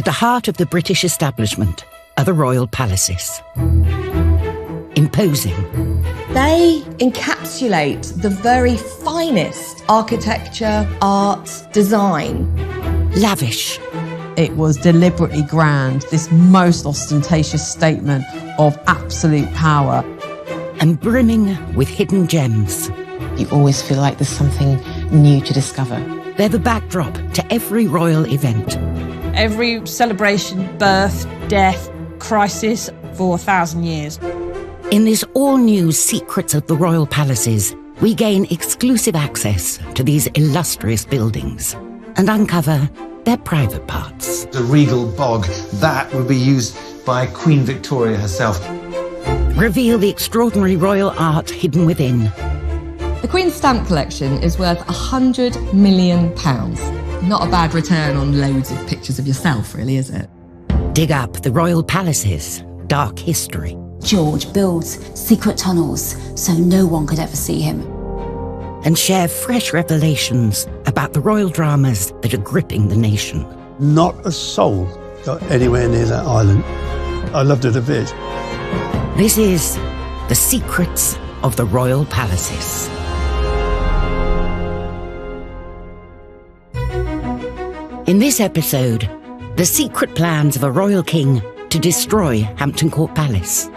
At the heart of the British establishment are the royal palaces. Imposing. They encapsulate the very finest architecture, art, design. Lavish. It was deliberately grand, this most ostentatious statement of absolute power. And brimming with hidden gems. You always feel like there's something new to discover. They're the backdrop to every royal event. Every celebration, birth, death, crisis for 1,000 years. In this all-new Secrets of the Royal Palaces, we gain exclusive access to these illustrious buildings and uncover their private parts. The regal bog, that would be used by Queen Victoria herself. Reveal the extraordinary royal art hidden within. The Queen's stamp collection is worth £100 million. Not a bad return on loads of pictures of yourself, really, is it? Dig up the royal palaces' dark history. George builds secret tunnels so no one could ever see him. And share fresh revelations about the royal dramas that are gripping the nation. Not a soul got anywhere near that island. I loved it a bit. This is The Secrets of the Royal Palaces. In this episode, the secret plans of a royal king to destroy Hampton Court Palace.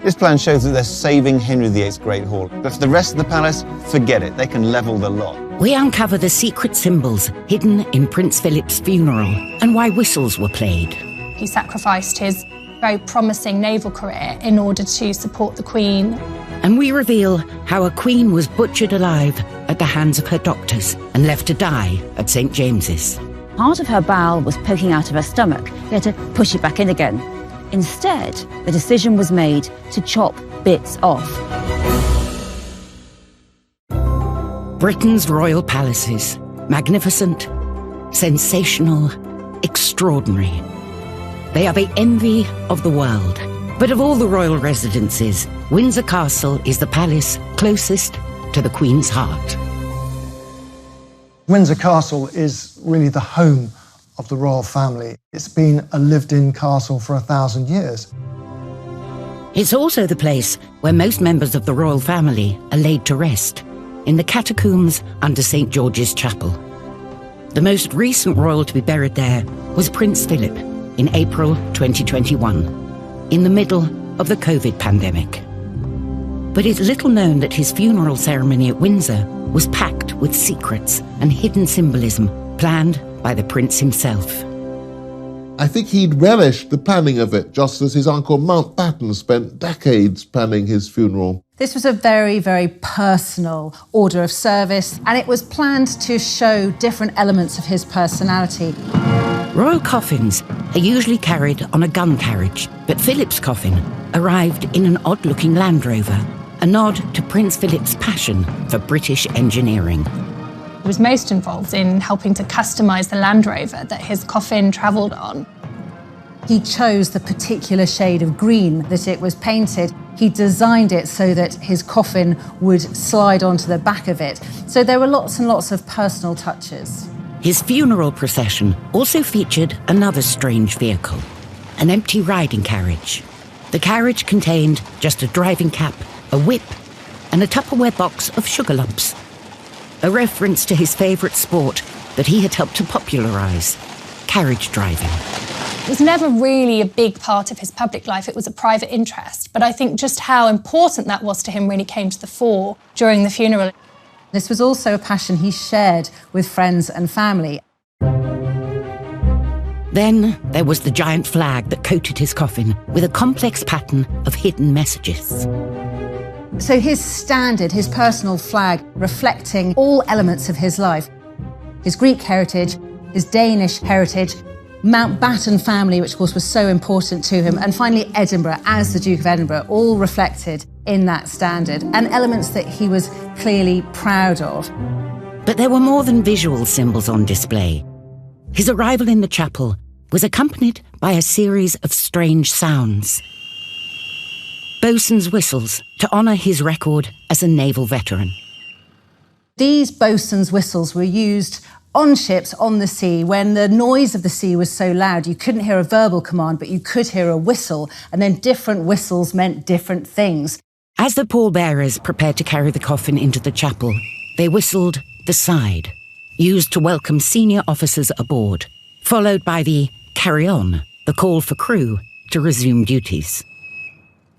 This plan shows that they're saving Henry VIII's Great Hall. But for the rest of the palace, forget it. They can level the lot. We uncover the secret symbols hidden in Prince Philip's funeral and why whistles were played. He sacrificed his very promising naval career in order to support the Queen. And we reveal how a queen was butchered alive at the hands of her doctors and left to die at St. James's. Part of her bowel was poking out of her stomach. He had to push it back in again. Instead, the decision was made to chop bits off. Britain's royal palaces. Magnificent, sensational, extraordinary. They are the envy of the world. But of all the royal residences, Windsor Castle is the palace closest to the Queen's heart. Windsor Castle is really the home of the royal family. It's been a lived-in castle for 1,000 years. It's also the place where most members of the royal family are laid to rest, in the catacombs under St. George's Chapel. The most recent royal to be buried there was Prince Philip in April 2021, in the middle of the COVID pandemic. But it's little known that his funeral ceremony at Windsor was packed with secrets and hidden symbolism planned by the prince himself. I think he'd relished the planning of it, just as his uncle Mountbatten spent decades planning his funeral. This was a very, very personal order of service, and it was planned to show different elements of his personality. Royal coffins are usually carried on a gun carriage, but Philip's coffin arrived in an odd-looking Land Rover, a nod to Prince Philip's passion for British engineering. He was most involved in helping to customise the Land Rover that his coffin travelled on. He chose the particular shade of green that it was painted. He designed it so that his coffin would slide onto the back of it. So there were lots and lots of personal touches. His funeral procession also featured another strange vehicle, an empty riding carriage. The carriage contained just a driving cap, a whip, and a Tupperware box of sugar lumps. A reference to his favourite sport that he had helped to popularise, carriage driving. It was never really a big part of his public life. It was a private interest. But I think just how important that was to him really came to the fore during the funeral. This was also a passion he shared with friends and family. Then there was the giant flag that coated his coffin with a complex pattern of hidden messages. So his standard, his personal flag, reflecting all elements of his life. His Greek heritage, his Danish heritage, Mountbatten family, which of course was so important to him, and finally Edinburgh, as the Duke of Edinburgh, all reflected in that standard, and elements that he was clearly proud of. But there were more than visual symbols on display. His arrival in the chapel was accompanied by a series of strange sounds. Bosun's whistles to honour his record as a naval veteran. These bosun's whistles were used On ships, on the sea, when the noise of the sea was so loud, you couldn't hear a verbal command, but you could hear a whistle, and then different whistles meant different things. As the pallbearers prepared to carry the coffin into the chapel, they whistled the side, used to welcome senior officers aboard, followed by the carry on, the call for crew to resume duties.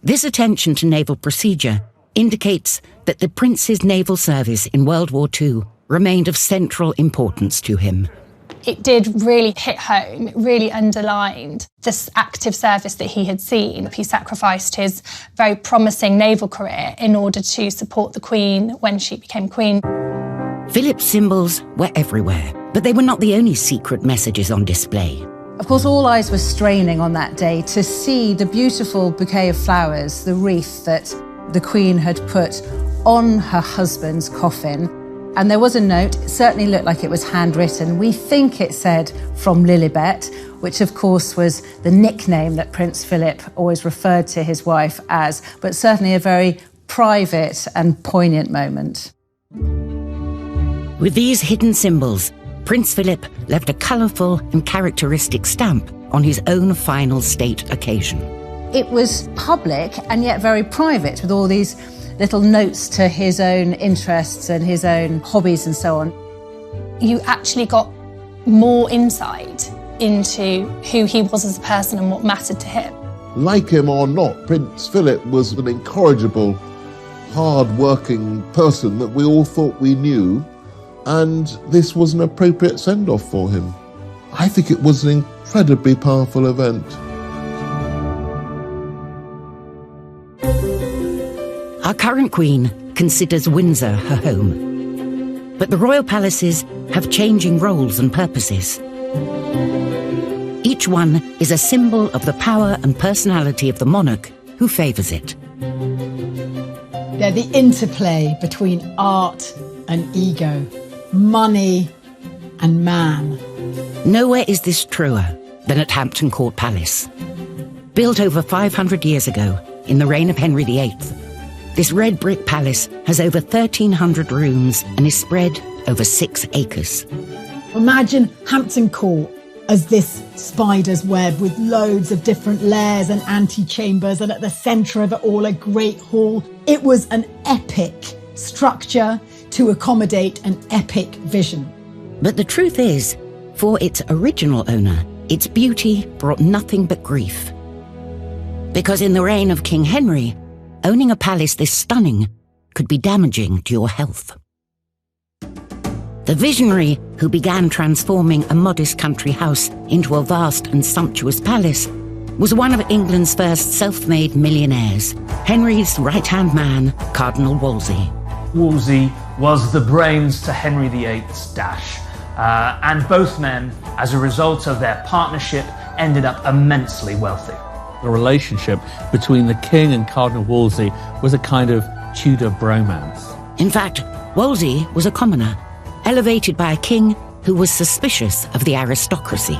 This attention to naval procedure indicates that the Prince's naval service in World War II remained of central importance to him. It did really hit home. It really underlined this active service that he had seen. He sacrificed his very promising naval career in order to support the Queen when she became Queen. Philip's symbols were everywhere, but they were not the only secret messages on display. Of course, all eyes were straining on that day to see the beautiful bouquet of flowers, the wreath that the Queen had put on her husband's coffin. And there was a note, it certainly looked like it was handwritten. We think it said, "From Lilibet," which of course was the nickname that Prince Philip always referred to his wife as, but certainly a very private and poignant moment. With these hidden symbols, Prince Philip left a colourful and characteristic stamp on his own final state occasion. It was public and yet very private, with all these little notes to his own interests and his own hobbies and so on. You actually got more insight into who he was as a person and what mattered to him. Like him or not, Prince Philip was an incorrigible, hard-working person that we all thought we knew, and this was an appropriate send-off for him. I think it was an incredibly powerful event. Our current Queen considers Windsor her home. But the royal palaces have changing roles and purposes. Each one is a symbol of the power and personality of the monarch who favours it. They're the interplay between art and ego, money and man. Nowhere is this truer than at Hampton Court Palace. Built over 500 years ago in the reign of Henry VIII, this red brick palace has over 1,300 rooms and is spread over 6 acres. Imagine Hampton Court as this spider's web with loads of different layers and antechambers, and at the centre of it all a great hall. It was an epic structure to accommodate an epic vision. But the truth is, for its original owner, its beauty brought nothing but grief. Because in the reign of King Henry, owning a palace this stunning could be damaging to your health. The visionary who began transforming a modest country house into a vast and sumptuous palace was one of England's first self-made millionaires, Henry's right-hand man, Cardinal Wolsey. Wolsey was the brains to Henry VIII's dash, and both men, as a result of their partnership, ended up immensely wealthy. The relationship between the king and Cardinal Wolsey was a kind of Tudor bromance. In fact, Wolsey was a commoner, elevated by a king who was suspicious of the aristocracy.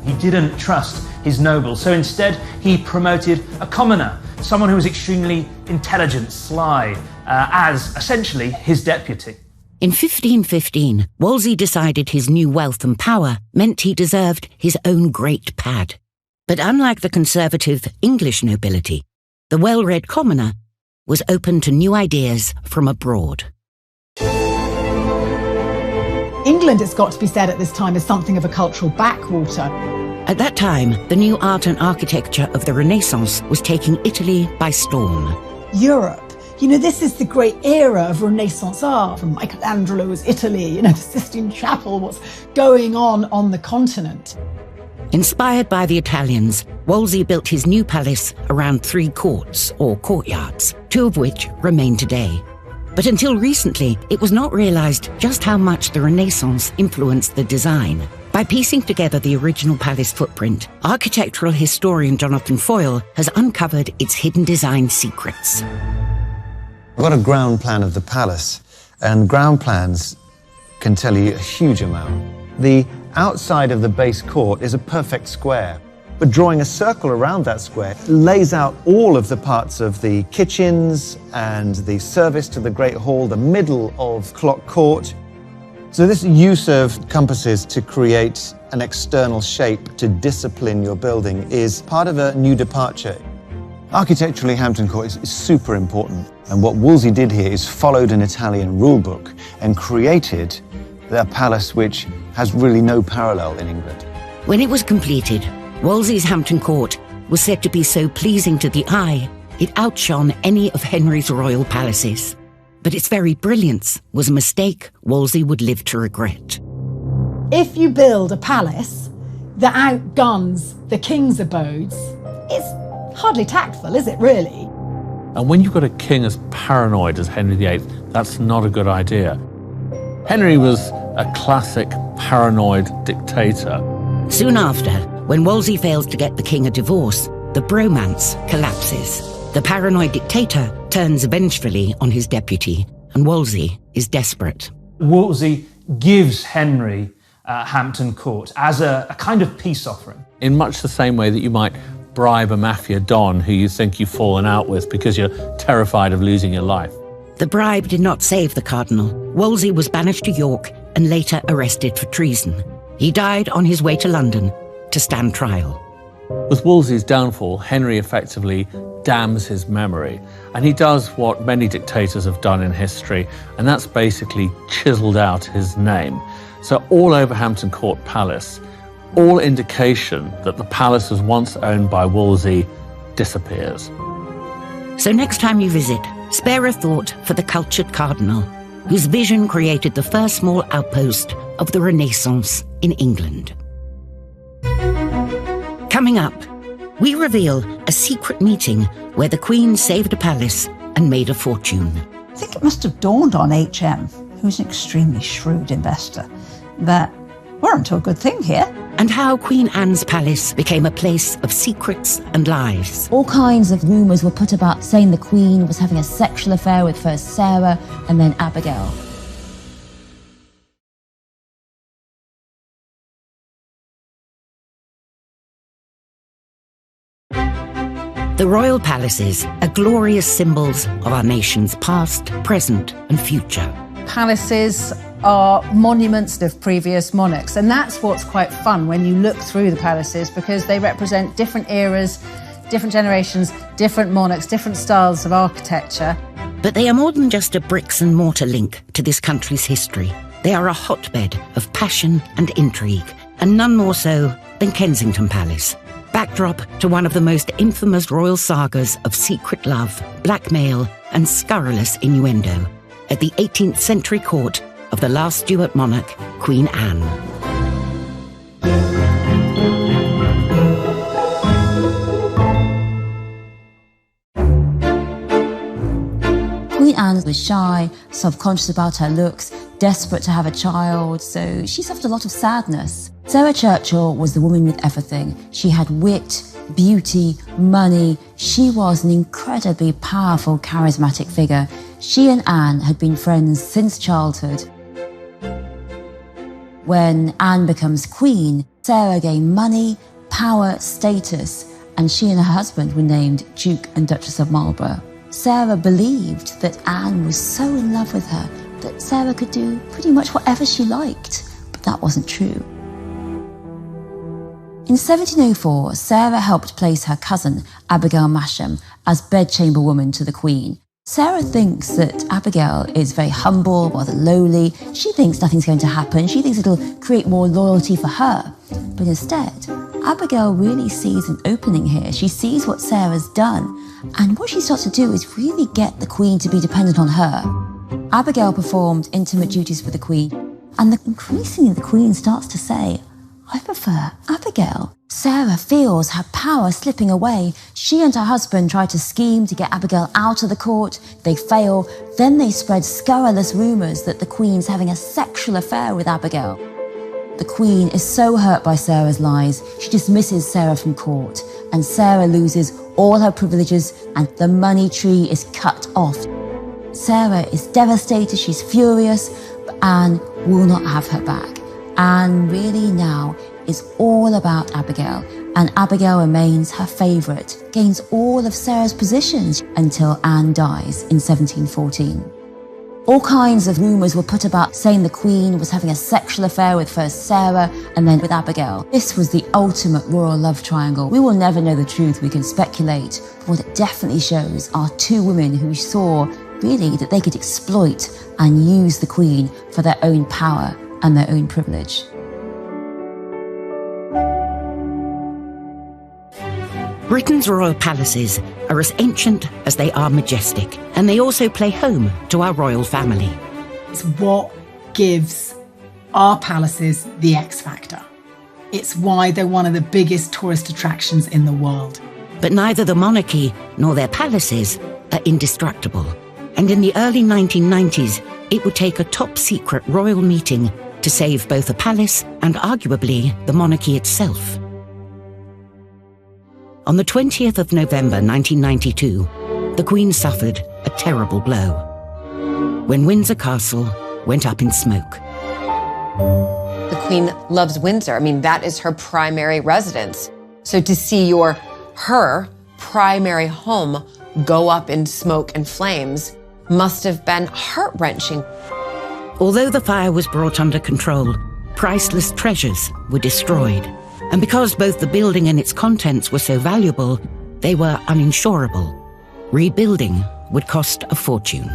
He didn't trust his nobles, so instead he promoted a commoner, someone who was extremely intelligent, sly, as essentially his deputy. In 1515, Wolsey decided his new wealth and power meant he deserved his own great pad. But unlike the conservative English nobility, the well-read commoner was open to new ideas from abroad. England, it's got to be said at this time, is something of a cultural backwater. At that time, the new art and architecture of the Renaissance was taking Italy by storm. Europe, this is the great era of Renaissance art, from Michelangelo's Italy, the Sistine Chapel, what's going on the continent. Inspired by the Italians, Wolsey built his new palace around 3 courts, or courtyards, 2 of which remain today. But until recently, it was not realised just how much the Renaissance influenced the design. By piecing together the original palace footprint, architectural historian Jonathan Foyle has uncovered its hidden design secrets. I've got a ground plan of the palace, and ground plans can tell you a huge amount. The outside of the base court is a perfect square, but drawing a circle around that square lays out all of the parts of the kitchens and the service to the Great Hall, the middle of Clock Court. So this use of compasses to create an external shape to discipline your building is part of a new departure. Architecturally, Hampton Court is super important. And what Wolsey did here is followed an Italian rule book and created a palace which has really no parallel in England. When it was completed, Wolsey's Hampton Court was said to be so pleasing to the eye, it outshone any of Henry's royal palaces. But its very brilliance was a mistake Wolsey would live to regret. If you build a palace that outguns the king's abodes, it's hardly tactful, is it really? And when you've got a king as paranoid as Henry VIII, that's not a good idea. Henry was a classic paranoid dictator. Soon after, when Wolsey fails to get the king a divorce, the bromance collapses. The paranoid dictator turns vengefully on his deputy, and Wolsey is desperate. Wolsey gives Henry Hampton Court as a kind of peace offering. In much the same way that you might bribe a mafia don who you think you've fallen out with because you're terrified of losing your life. The bribe did not save the cardinal. Wolsey was banished to York and later arrested for treason. He died on his way to London to stand trial. With Wolsey's downfall, Henry effectively damns his memory, and he does what many dictators have done in history, and that's basically chiseled out his name. So all over Hampton Court Palace, all indication that the palace was once owned by Wolsey disappears. So next time you visit, spare a thought for the cultured cardinal, whose vision created the first small outpost of the Renaissance in England. Coming up, we reveal a secret meeting where the Queen saved a palace and made a fortune. I think it must have dawned on HM, who's an extremely shrewd investor, that we're onto a good thing here. And how Queen Anne's palace became a place of secrets and lies. All kinds of rumours were put about saying the Queen was having a sexual affair with first Sarah and then Abigail. The royal palaces are glorious symbols of our nation's past, present and future. Palaces are monuments of previous monarchs, and that's what's quite fun when you look through the palaces, because they represent different eras, different generations, different monarchs, different styles of architecture. But they are more than just a bricks and mortar link to this country's history. They are a hotbed of passion and intrigue, and none more so than Kensington Palace. Backdrop to one of the most infamous royal sagas of secret love, blackmail and scurrilous innuendo at the 18th century court of the last Stuart monarch, Queen Anne. Queen Anne was shy, self-conscious about her looks, desperate to have a child, so she suffered a lot of sadness. Sarah Churchill was the woman with everything. She had wit, beauty, money. She was an incredibly powerful, charismatic figure. She and Anne had been friends since childhood. When Anne becomes queen, Sarah gained money, power, status, and she and her husband were named Duke and Duchess of Marlborough. Sarah believed that Anne was so in love with her that Sarah could do pretty much whatever she liked, but that wasn't true. In 1704, Sarah helped place her cousin, Abigail Masham, as bedchamber woman to the Queen. Sarah thinks that Abigail is very humble, rather lowly. She thinks nothing's going to happen. She thinks it'll create more loyalty for her. But instead, Abigail really sees an opening here. She sees what Sarah's done. And what she starts to do is really get the Queen to be dependent on her. Abigail performed intimate duties for the Queen. And increasingly the Queen starts to say, I prefer Abigail. Sarah feels her power slipping away. She and her husband try to scheme to get Abigail out of the court. They fail. Then they spread scurrilous rumours that the Queen's having a sexual affair with Abigail. The Queen is so hurt by Sarah's lies, she dismisses Sarah from court, and Sarah loses all her privileges and the money tree is cut off. Sarah is devastated, she's furious, but Anne will not have her back. Anne really now is all about Abigail, and Abigail remains her favourite, gains all of Sarah's positions until Anne dies in 1714. All kinds of rumours were put about saying the Queen was having a sexual affair with first Sarah and then with Abigail. This was the ultimate royal love triangle. We will never know the truth, we can speculate. But what it definitely shows are two women who saw really that they could exploit and use the Queen for their own power and their own privilege. Britain's royal palaces are as ancient as they are majestic, and they also play home to our royal family. It's what gives our palaces the X factor. It's why they're one of the biggest tourist attractions in the world. But neither the monarchy nor their palaces are indestructible. And in the early 1990s, it would take a top-secret royal meeting to save both the palace and arguably the monarchy itself. On the 20th of November 1992, the Queen suffered a terrible blow when Windsor Castle went up in smoke. The Queen loves Windsor. I mean, that is her primary residence. So to see her primary home go up in smoke and flames must have been heart-wrenching. Although the fire was brought under control, priceless treasures were destroyed. And because both the building and its contents were so valuable, they were uninsurable. Rebuilding would cost a fortune.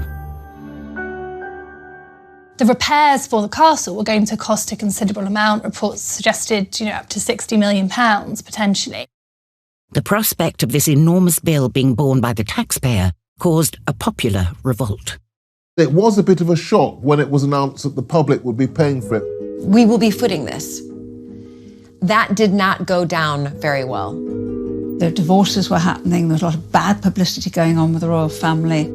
The repairs for the castle were going to cost a considerable amount. Reports suggested, up to £60 million, potentially. The prospect of this enormous bill being borne by the taxpayer caused a popular revolt. It was a bit of a shock when it was announced that the public would be paying for it. We will be footing this. That did not go down very well. The divorces were happening, there was a lot of bad publicity going on with the royal family.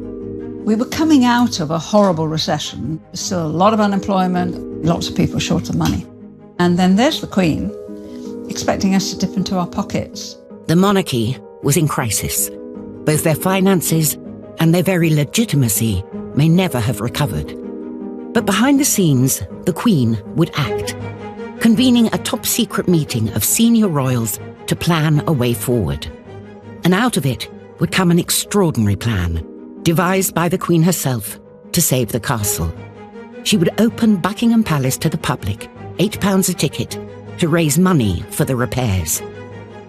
We were coming out of a horrible recession. There's still a lot of unemployment, lots of people short of money. And then there's the Queen, expecting us to dip into our pockets. The monarchy was in crisis. Both their finances and their very legitimacy may never have recovered. But behind the scenes, the Queen would act, convening a top-secret meeting of senior royals to plan a way forward. And out of it would come an extraordinary plan, devised by the Queen herself to save the castle. She would open Buckingham Palace to the public, £8 a ticket, to raise money for the repairs.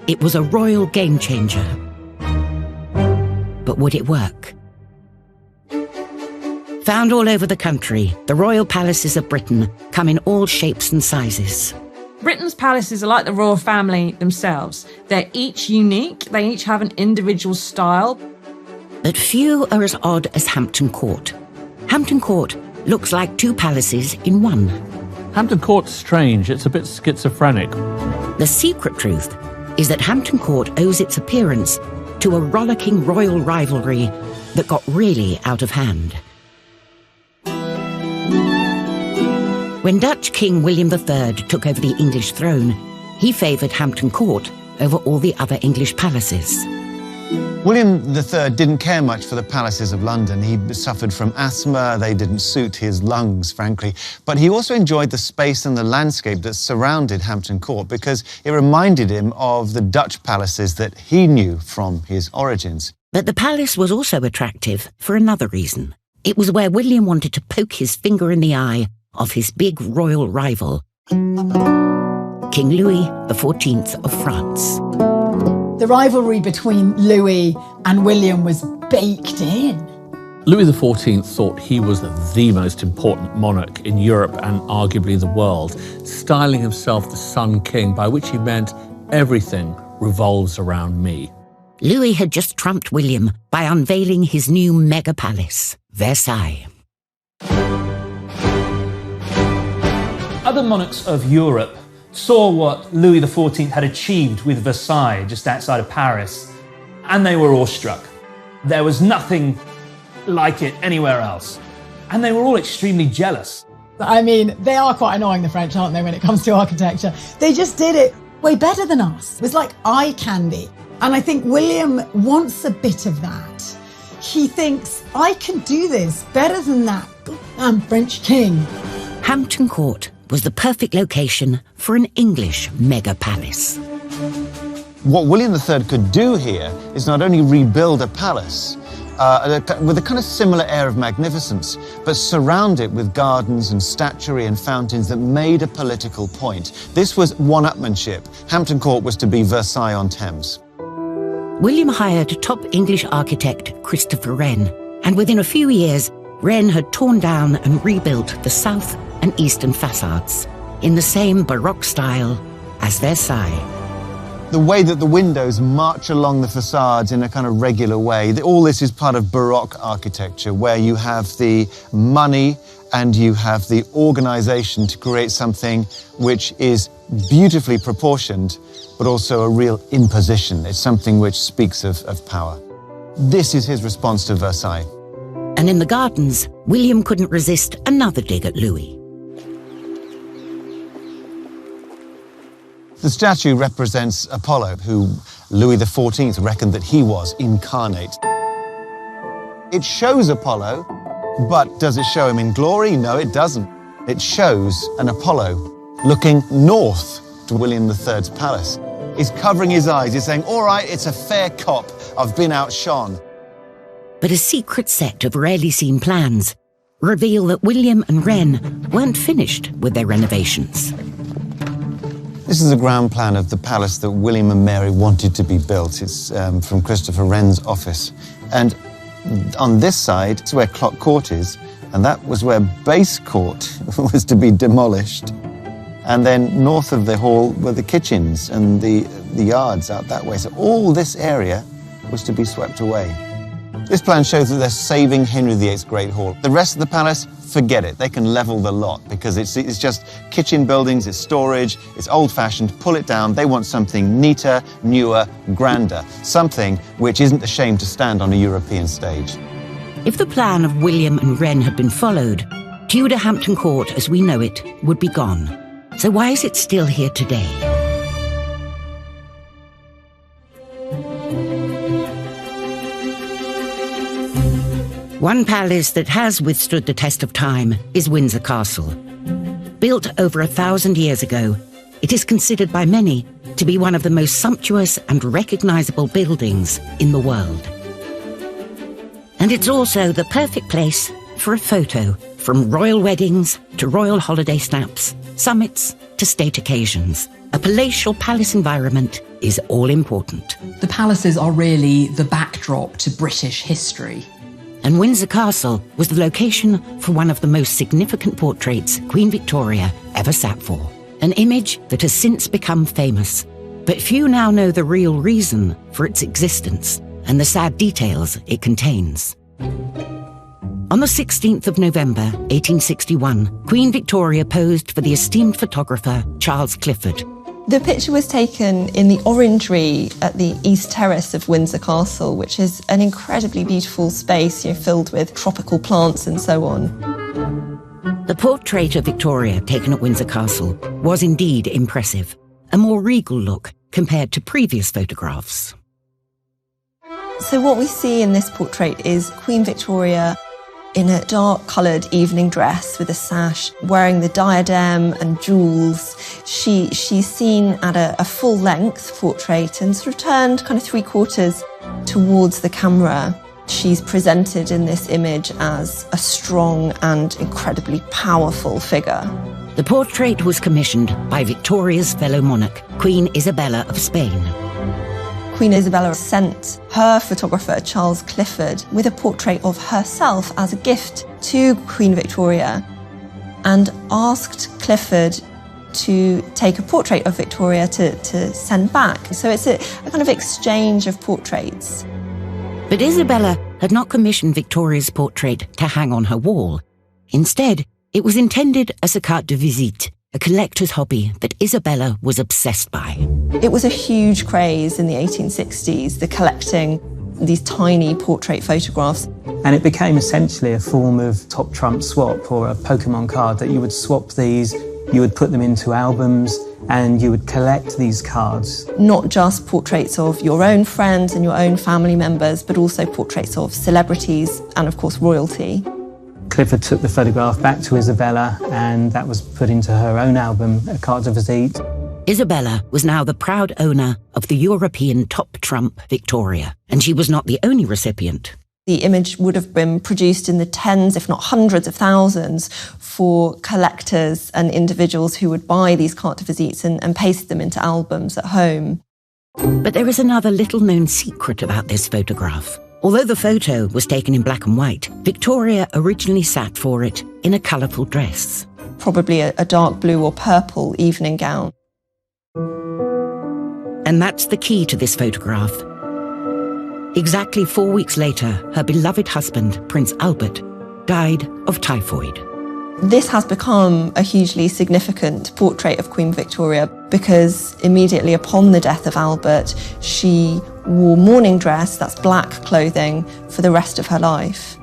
It was a royal game-changer. But would it work? Found all over the country, the royal palaces of Britain come in all shapes and sizes. Britain's palaces are like the royal family themselves. They're each unique, they each have an individual style. But few are as odd as Hampton Court. Hampton Court looks like two palaces in one. Hampton Court's strange, it's a bit schizophrenic. The secret truth is that Hampton Court owes its appearance to a rollicking royal rivalry that got really out of hand. When Dutch King William III took over the English throne, he favoured Hampton Court over all the other English palaces. William III didn't care much for the palaces of London. He suffered from asthma, they didn't suit his lungs, frankly. But he also enjoyed the space and the landscape that surrounded Hampton Court because it reminded him of the Dutch palaces that he knew from his origins. But the palace was also attractive for another reason. It was where William wanted to poke his finger in the eye of his big royal rival, King Louis XIV of France. The rivalry between Louis and William was baked in. Louis XIV thought he was the most important monarch in Europe and arguably the world, styling himself the Sun King, by which he meant everything revolves around me. Louis had just trumped William by unveiling his new mega palace, Versailles. Other monarchs of Europe saw what Louis XIV had achieved with Versailles just outside of Paris, and they were awestruck. There was nothing like it anywhere else. And they were all extremely jealous. I mean, they are quite annoying, the French, aren't they, when it comes to architecture? They just did it way better than us. It was like eye candy. And I think William wants a bit of that. He thinks, I can do this better than that. I'm French king. Hampton Court was the perfect location for an English mega palace. What William III could do here is not only rebuild a palace, with a kind of similar air of magnificence, but surround it with gardens and statuary and fountains that made a political point. This was one-upmanship. Hampton Court was to be Versailles-on-Thames. William hired top English architect Christopher Wren, and within a few years, Wren had torn down and rebuilt the south and eastern facades in the same Baroque style as Versailles. The way that the windows march along the facades in a kind of regular way, all this is part of Baroque architecture, where you have the money and you have the organization to create something which is beautifully proportioned, but also a real imposition. It's something which speaks of power. This is his response to Versailles. And in the gardens, William couldn't resist another dig at Louis. The statue represents Apollo, who Louis XIV reckoned that he was incarnate. It shows Apollo, but does it show him in glory? No, it doesn't. It shows an Apollo looking north to William III's palace. He's covering his eyes. He's saying, all right, it's a fair cop. I've been outshone. But a secret set of rarely seen plans reveal that William and Wren weren't finished with their renovations. This is a ground plan of the palace that William and Mary wanted to be built. It's from Christopher Wren's office. And on this side, it's where Clock Court is, and that was where Base Court was to be demolished. And then north of the hall were the kitchens and the yards out that way. So all this area was to be swept away. This plan shows that they're saving Henry VIII's Great Hall. The rest of the palace, forget it. They can level the lot because it's just kitchen buildings, it's storage, it's old-fashioned. Pull it down. They want something neater, newer, grander. Something which isn't ashamed to stand on a European stage. If the plan of William and Wren had been followed, Tudor Hampton Court as we know it would be gone. So why is it still here today? One palace that has withstood the test of time is Windsor Castle. Built over 1,000 years ago, it is considered by many to be one of the most sumptuous and recognizable buildings in the world. And it's also the perfect place for a photo, from royal weddings to royal holiday snaps, summits to state occasions. A palatial palace environment is all important. The palaces are really the backdrop to British history. And Windsor Castle was the location for one of the most significant portraits Queen Victoria ever sat for. An image that has since become famous, but few now know the real reason for its existence and the sad details it contains. On the 16th of November, 1861, Queen Victoria posed for the esteemed photographer Charles Clifford. The picture was taken in the orangery at the East Terrace of Windsor Castle, which is an incredibly beautiful space, filled with tropical plants and so on. The portrait of Victoria taken at Windsor Castle was indeed impressive, a more regal look compared to previous photographs. So what we see in this portrait is Queen Victoria in a dark-coloured evening dress with a sash, wearing the diadem and jewels. She's seen at a full-length portrait and sort of turned kind of three-quarters towards the camera. She's presented in this image as a strong and incredibly powerful figure. The portrait was commissioned by Victoria's fellow monarch, Queen Isabella of Spain. Queen Isabella sent her photographer, Charles Clifford, with a portrait of herself as a gift to Queen Victoria and asked Clifford to take a portrait of Victoria to send back. So it's a kind of exchange of portraits. But Isabella had not commissioned Victoria's portrait to hang on her wall. Instead, it was intended as a carte de visite, a collector's hobby that Isabella was obsessed by. It was a huge craze in the 1860s, the collecting these tiny portrait photographs. And it became essentially a form of top trump swap, or a Pokemon card, that you would swap these, you would put them into albums, and you would collect these cards. Not just portraits of your own friends and your own family members, but also portraits of celebrities and, of course, royalty. Clifford took the photograph back to Isabella, and that was put into her own album, a carte de visite. Isabella was now the proud owner of the European top trump Victoria, and she was not the only recipient. The image would have been produced in the tens, if not hundreds of thousands, for collectors and individuals who would buy these carte de visites and paste them into albums at home. But there is another little-known secret about this photograph. Although the photo was taken in black and white, Victoria originally sat for it in a colourful dress. Probably a dark blue or purple evening gown. And that's the key to this photograph. Exactly 4 weeks later, her beloved husband, Prince Albert, died of typhoid. This has become a hugely significant portrait of Queen Victoria because immediately upon the death of Albert, she wore mourning dress, that's black clothing, for the rest of her life.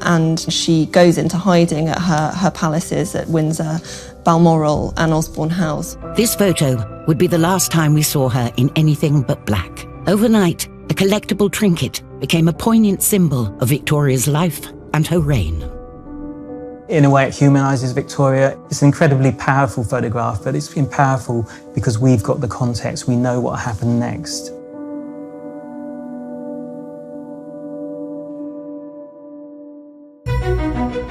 And she goes into hiding at her palaces at Windsor, Balmoral and Osborne House. This photo would be the last time we saw her in anything but black. Overnight, a collectible trinket became a poignant symbol of Victoria's life and her reign. In a way, it humanises Victoria. It's an incredibly powerful photograph, but it's been powerful because we've got the context. We know what happened next.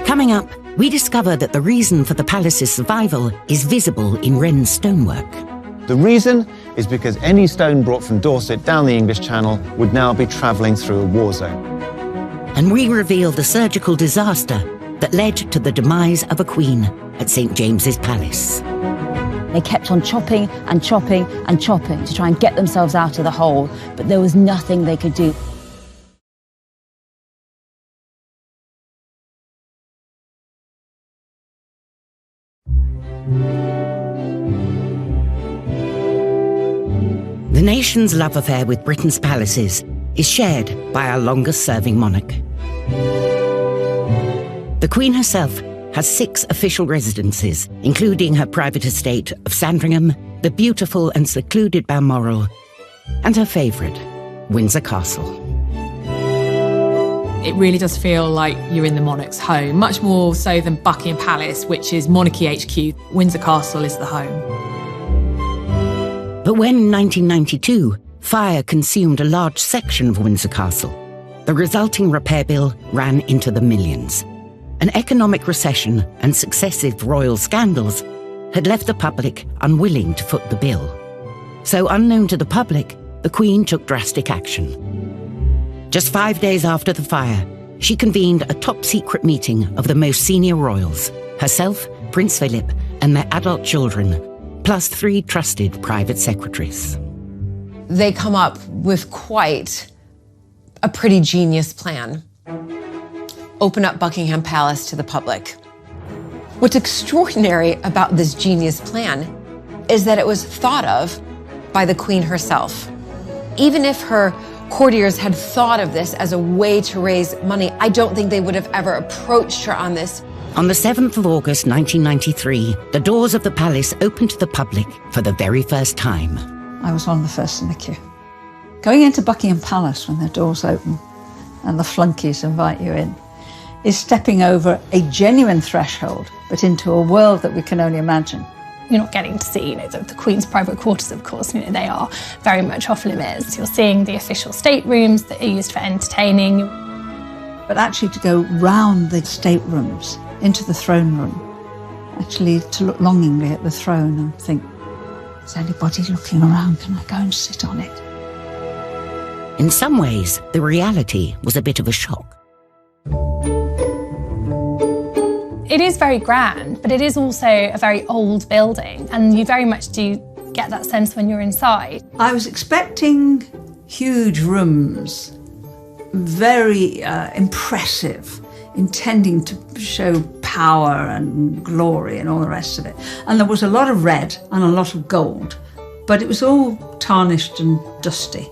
Coming up, we discover that the reason for the palace's survival is visible in Wren's stonework. The reason is because any stone brought from Dorset down the English Channel would now be travelling through a war zone. And we reveal the surgical disaster that led to the demise of a queen at St. James's Palace. They kept on chopping and chopping and chopping to try and get themselves out of the hole, but there was nothing they could do. The nation's love affair with Britain's palaces is shared by our longest-serving monarch. The Queen herself has 6 official residences, including her private estate of Sandringham, the beautiful and secluded Balmoral, and her favourite, Windsor Castle. It really does feel like you're in the monarch's home, much more so than Buckingham Palace, which is monarchy HQ. Windsor Castle is the home. But when in 1992, fire consumed a large section of Windsor Castle, the resulting repair bill ran into the millions. An economic recession and successive royal scandals had left the public unwilling to foot the bill. So unknown to the public, the Queen took drastic action. Just 5 days after the fire, she convened a top-secret meeting of the most senior royals, herself, Prince Philip, and their adult children, plus 3 trusted private secretaries. They come up with quite a pretty genius plan. Open up Buckingham Palace to the public. What's extraordinary about this genius plan is that it was thought of by the Queen herself. Even if her courtiers had thought of this as a way to raise money, I don't think they would have ever approached her on this. On the 7th of August 1993, the doors of the palace opened to the public for the very first time. I was one of the first in the queue. Going into Buckingham Palace when the doors open and the flunkies invite you in is stepping over a genuine threshold, but into a world that we can only imagine. You're not getting to see, the Queen's private quarters, of course. They are very much off limits. You're seeing the official staterooms that are used for entertaining. But actually to go round the staterooms into the throne room, actually to look longingly at the throne and think, is anybody looking around? Can I go and sit on it? In some ways, the reality was a bit of a shock. It is very grand, but it is also a very old building, and you very much do get that sense when you're inside. I was expecting huge rooms, very impressive, intending to show power and glory and all the rest of it. And there was a lot of red and a lot of gold, but it was all tarnished and dusty.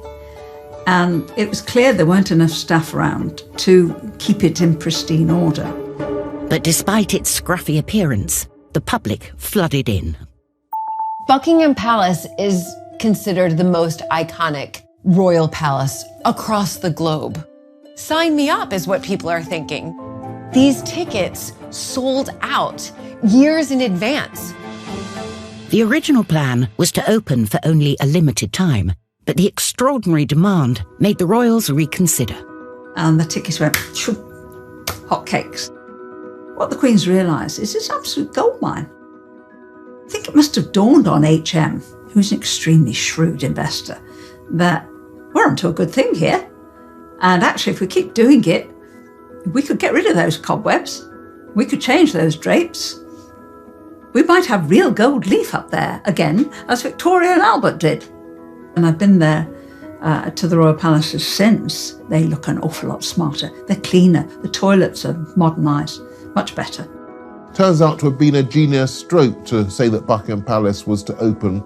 And it was clear there weren't enough staff around to keep it in pristine order. But despite its scruffy appearance, the public flooded in. Buckingham Palace is considered the most iconic royal palace across the globe. Sign me up is what people are thinking. These tickets sold out years in advance. The original plan was to open for only a limited time, but the extraordinary demand made the royals reconsider. And the tickets went, hotcakes. What the Queen's realised is it's an absolute goldmine. I think it must have dawned on HM, who's an extremely shrewd investor, that we're onto a good thing here. And actually, if we keep doing it, we could get rid of those cobwebs. We could change those drapes. We might have real gold leaf up there again, as Victoria and Albert did. And I've been there to the Royal Palaces since. They look an awful lot smarter. They're cleaner. The toilets are modernised. Much better. Turns out to have been a genius stroke to say that Buckingham Palace was to open.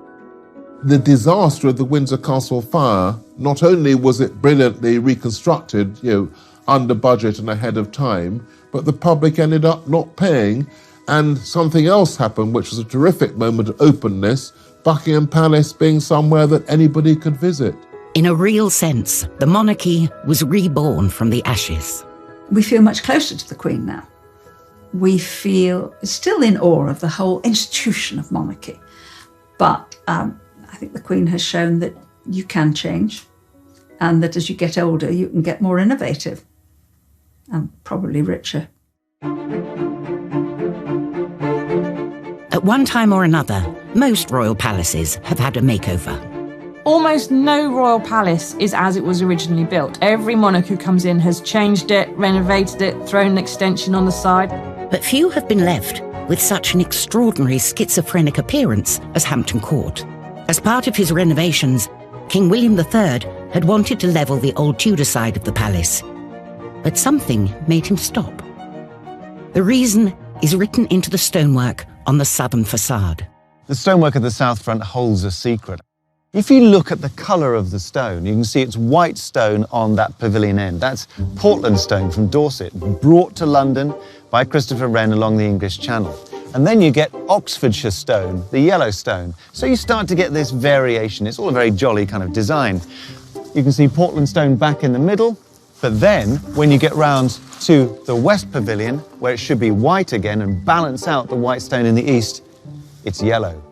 The disaster of the Windsor Castle fire, not only was it brilliantly reconstructed, under budget and ahead of time, but the public ended up not paying, and something else happened, which was a terrific moment of openness, Buckingham Palace being somewhere that anybody could visit. In a real sense, the monarchy was reborn from the ashes. We feel much closer to the Queen now. We feel still in awe of the whole institution of monarchy. But I think the Queen has shown that you can change, and that as you get older, you can get more innovative and probably richer. At one time or another, most royal palaces have had a makeover. Almost no royal palace is as it was originally built. Every monarch who comes in has changed it, renovated it, thrown an extension on the side. But few have been left with such an extraordinary schizophrenic appearance as Hampton Court. As part of his renovations, King William III had wanted to level the old Tudor side of the palace. But something made him stop. The reason is written into the stonework on the southern facade. The stonework at the south front holds a secret. If you look at the colour of the stone, you can see it's white stone on that pavilion end. That's Portland stone from Dorset, brought to London by Christopher Wren along the English Channel. And then you get Oxfordshire stone, the yellow stone. So you start to get this variation. It's all a very jolly kind of design. You can see Portland stone back in the middle, but then when you get round to the West Pavilion, where it should be white again and balance out the white stone in the east, it's yellow.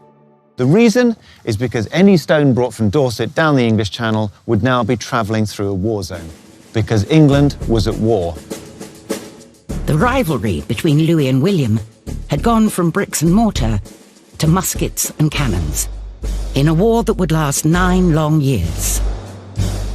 The reason is because any stone brought from Dorset down the English Channel would now be travelling through a war zone, because England was at war. The rivalry between Louis and William had gone from bricks and mortar to muskets and cannons, in a war that would last 9 long years.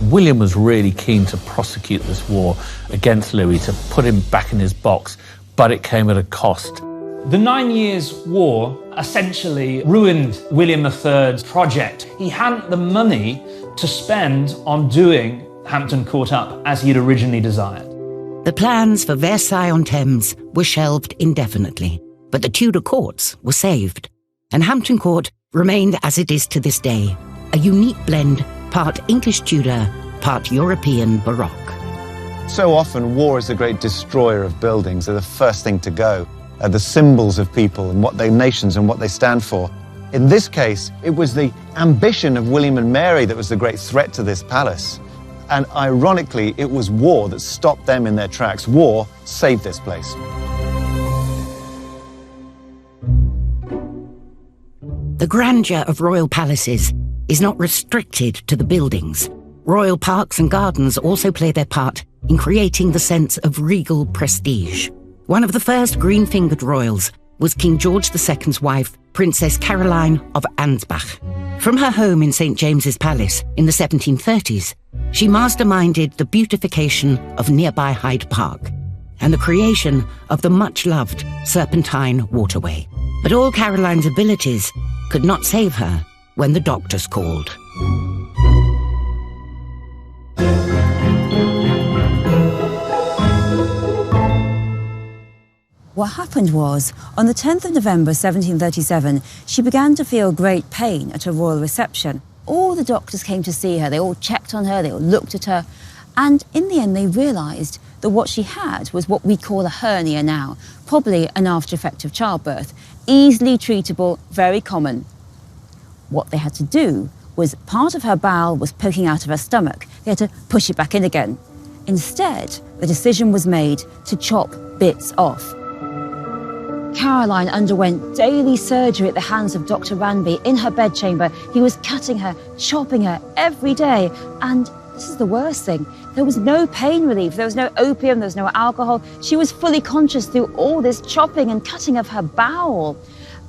William was really keen to prosecute this war against Louis, to put him back in his box, but it came at a cost. The 9 Years' War essentially ruined William III's project. He hadn't the money to spend on doing Hampton Court up as he'd originally desired. The plans for Versailles-on-Thames were shelved indefinitely, but the Tudor courts were saved, and Hampton Court remained as it is to this day, a unique blend, part English Tudor, part European Baroque. So often, war is the great destroyer of buildings. They're the first thing to go. The symbols of people and what their nations and what they stand for. In this case, it was the ambition of William and Mary that was the great threat to this palace. And ironically, it was war that stopped them in their tracks. War saved this place. The grandeur of royal palaces is not restricted to the buildings. Royal parks and gardens also play their part in creating the sense of regal prestige. One of the first green-fingered royals was King George II's wife, Princess Caroline of Ansbach. From her home in St. James's Palace in the 1730s, she masterminded the beautification of nearby Hyde Park and the creation of the much-loved Serpentine Waterway. But all Caroline's abilities could not save her when the doctors called. What happened was, on the 10th of November 1737, she began to feel great pain at her royal reception. All the doctors came to see her, they all checked on her, they all looked at her, and in the end they realised that what she had was what we call a hernia now, probably an after effect of childbirth, easily treatable, very common. What they had to do was part of her bowel was poking out of her stomach. They had to push it back in again. Instead, the decision was made to chop bits off. Caroline underwent daily surgery at the hands of Dr. Ranby in her bedchamber. He was cutting her, chopping her every day, and This is the worst thing. There was no pain relief. There was no opium. There was no alcohol. She was fully conscious through all this chopping and cutting of her bowel.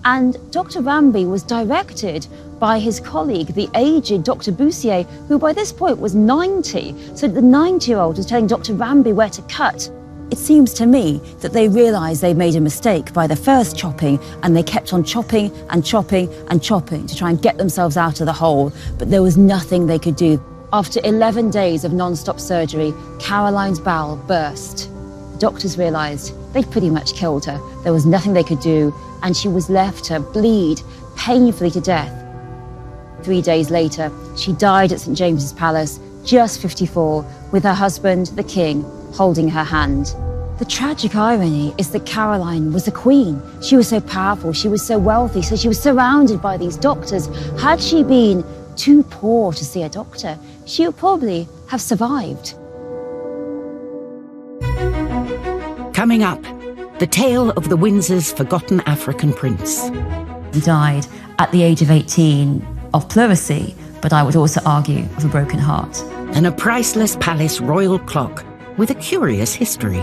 And Dr. Ramby was directed by his colleague, the aged Dr. Boussier, who by this point was 90. So the 90-year-old was telling Dr. Ramby where to cut. It seems to me that they realised they made a mistake by the first chopping, and they kept on chopping and chopping and chopping to try and get themselves out of the hole. But there was nothing they could do. After 11 days of non-stop surgery, Caroline's bowel burst. The doctors realised they'd pretty much killed her. There was nothing they could do, and she was left to bleed painfully to death. 3 days later, she died at St. James's Palace, just 54, with her husband, the king, holding her hand. The tragic irony is that Caroline was the queen. She was so powerful, she was so wealthy, so she was surrounded by these doctors. Had she been too poor to see a doctor, she would probably have survived. Coming up, the tale of the Windsor's forgotten African prince. He died at the age of 18 of pleurisy, but I would also argue of a broken heart. And a priceless palace royal clock with a curious history.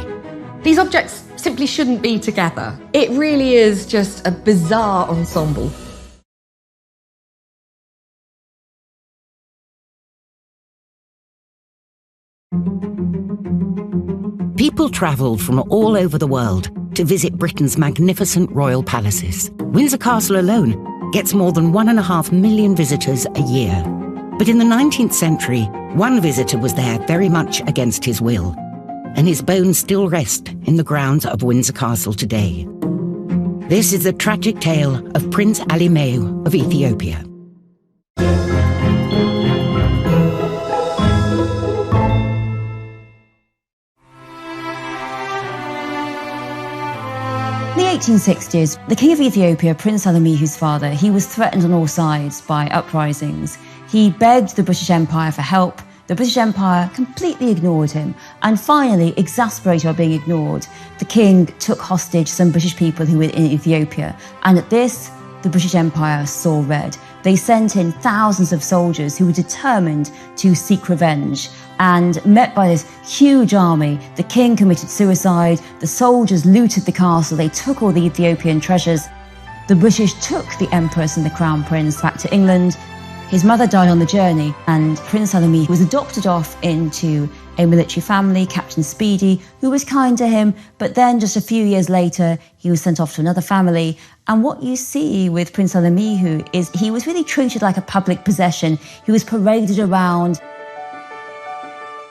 These objects simply shouldn't be together. It really is just a bizarre ensemble. People travelled from all over the world to visit Britain's magnificent royal palaces. Windsor Castle alone gets more than 1.5 million visitors a year. But in the 19th century, one visitor was there very much against his will, and his bones still rest in the grounds of Windsor Castle today. This is the tragic tale of Prince Alimeu of Ethiopia. In the 1860s, the King of Ethiopia, Prince Alimeu's father, he was threatened on all sides by uprisings. He begged the British Empire for help. The British Empire completely ignored him. And finally, exasperated by being ignored, the king took hostage some British people who were in Ethiopia. And at this, the British Empire saw red. They sent in thousands of soldiers who were determined to seek revenge. And met by this huge army, the king committed suicide, the soldiers looted the castle, they took all the Ethiopian treasures. The British took the Empress and the Crown Prince back to England. His mother died on the journey, and Prince Alimeu was adopted off into a military family, Captain Speedy, who was kind to him, but then just a few years later, he was sent off to another family. And what you see with Prince Alimeu is he was really treated like a public possession. He was paraded around.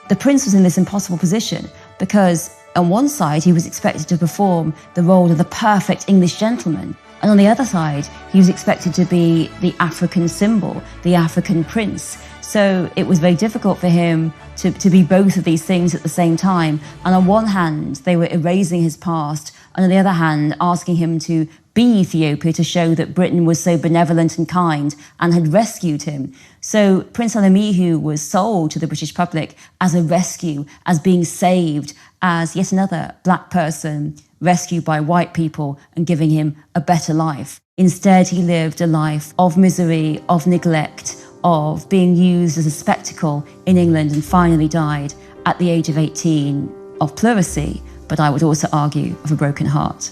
The prince was in this impossible position because on one side, he was expected to perform the role of the perfect English gentleman. And on the other side, he was expected to be the African symbol, the African prince. So it was very difficult for him to be both of these things at the same time. And on one hand, they were erasing his past, and on the other hand, asking him to be Ethiopia to show that Britain was so benevolent and kind and had rescued him. So Prince Alimeu was sold to the British public as a rescue, as being saved, as yet another black person rescued by white people and giving him a better life. Instead, he lived a life of misery, of neglect, of being used as a spectacle in England, and finally died at the age of 18 of pleurisy, but I would also argue of a broken heart.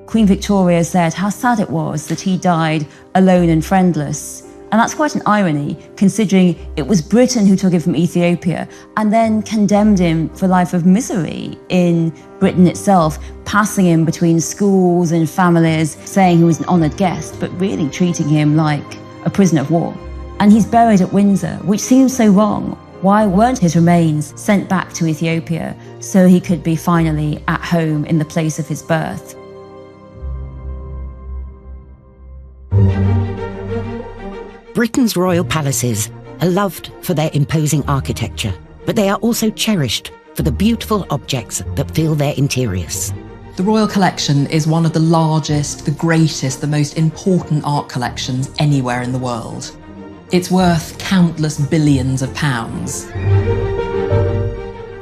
Queen Victoria said how sad it was that he died alone and friendless. And that's quite an irony, considering it was Britain who took him from Ethiopia and then condemned him for a life of misery in Britain itself, passing him between schools and families, saying he was an honoured guest, but really treating him like a prisoner of war. And he's buried at Windsor, which seems so wrong. Why weren't his remains sent back to Ethiopia so he could be finally at home in the place of his birth? Britain's royal palaces are loved for their imposing architecture, but they are also cherished for the beautiful objects that fill their interiors. The Royal Collection is one of the largest, the greatest, the most important art collections anywhere in the world. It's worth countless billions of pounds.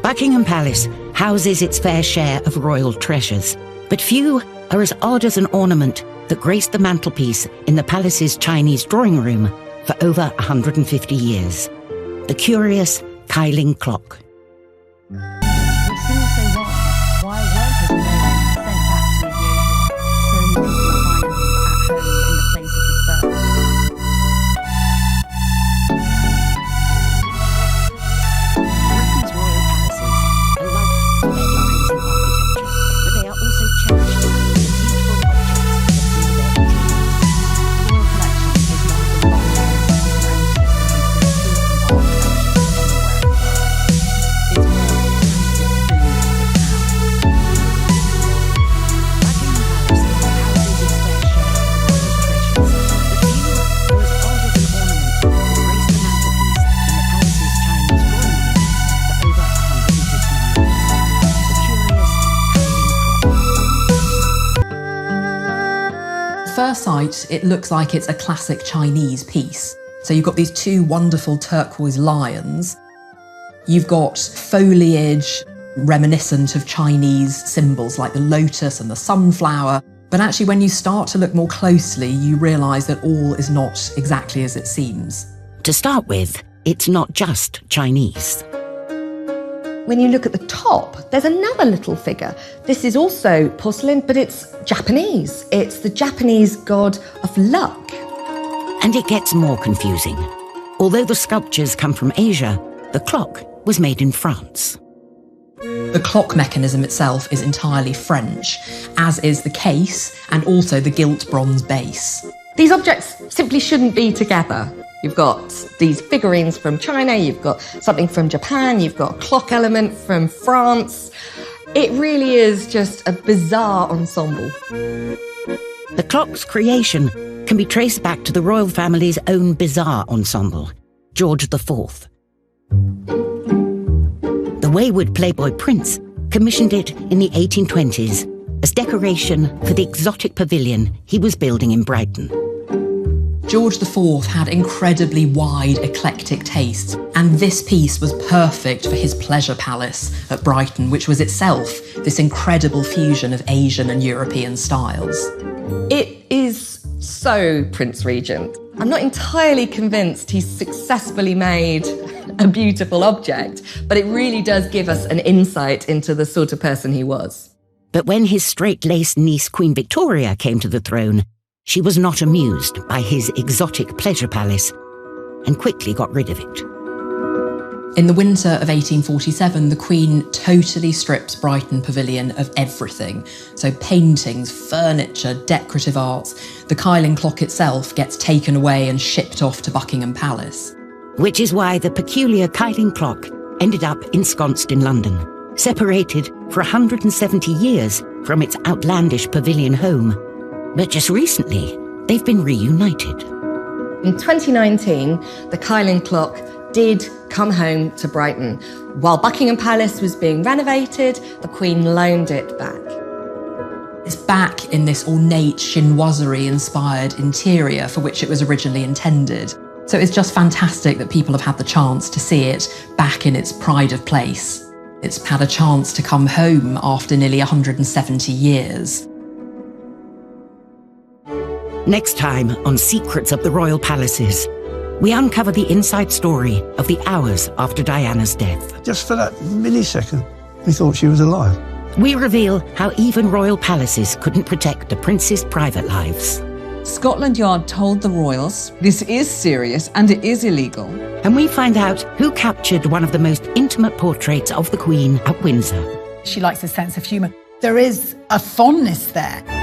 Buckingham Palace houses its fair share of royal treasures, but few are as odd as an ornament that graced the mantelpiece in the palace's Chinese drawing room for over 150 years. The curious, Keiling clock. First sight, it looks like it's a classic Chinese piece. So you've got these two wonderful turquoise lions. You've got foliage reminiscent of Chinese symbols like the lotus and the sunflower. But actually, when you start to look more closely, you realise that all is not exactly as it seems. To start with, it's not just Chinese. When you look at the top, there's another little figure. This is also porcelain, but it's Japanese. It's the Japanese god of luck. And it gets more confusing. Although the sculptures come from Asia, the clock was made in France. The clock mechanism itself is entirely French, as is the case and also the gilt bronze base. These objects simply shouldn't be together. You've got these figurines from China, you've got something from Japan, you've got a clock element from France. It really is just a bizarre ensemble. The clock's creation can be traced back to the royal family's own bizarre ensemble, George IV. The wayward Playboy prince commissioned it in the 1820s as decoration for the exotic pavilion he was building in Brighton. George IV had incredibly wide, eclectic tastes, and this piece was perfect for his pleasure palace at Brighton, which was itself this incredible fusion of Asian and European styles. It is so Prince Regent. I'm not entirely convinced he's successfully made a beautiful object, but it really does give us an insight into the sort of person he was. But when his straight-laced niece Queen Victoria came to the throne, she was not amused by his exotic pleasure palace and quickly got rid of it. In the winter of 1847, the Queen totally strips Brighton Pavilion of everything. So paintings, furniture, decorative arts. The Keiling clock itself gets taken away and shipped off to Buckingham Palace. Which is why the peculiar Keiling clock ended up ensconced in London, separated for 170 years from its outlandish pavilion home. But just recently, they've been reunited. In 2019, the Keiling clock did come home to Brighton. While Buckingham Palace was being renovated, the Queen loaned it back. It's back in this ornate chinoiserie-inspired interior for which it was originally intended. So it's just fantastic that people have had the chance to see it back in its pride of place. It's had a chance to come home after nearly 170 years. Next time on Secrets of the Royal Palaces, we uncover the inside story of the hours after Diana's death. Just for that millisecond, we thought she was alive. We reveal how even royal palaces couldn't protect a prince's private lives. Scotland Yard told the royals this is serious and it is illegal. And we find out who captured one of the most intimate portraits of the Queen at Windsor. She likes a sense of humour. There is a fondness there.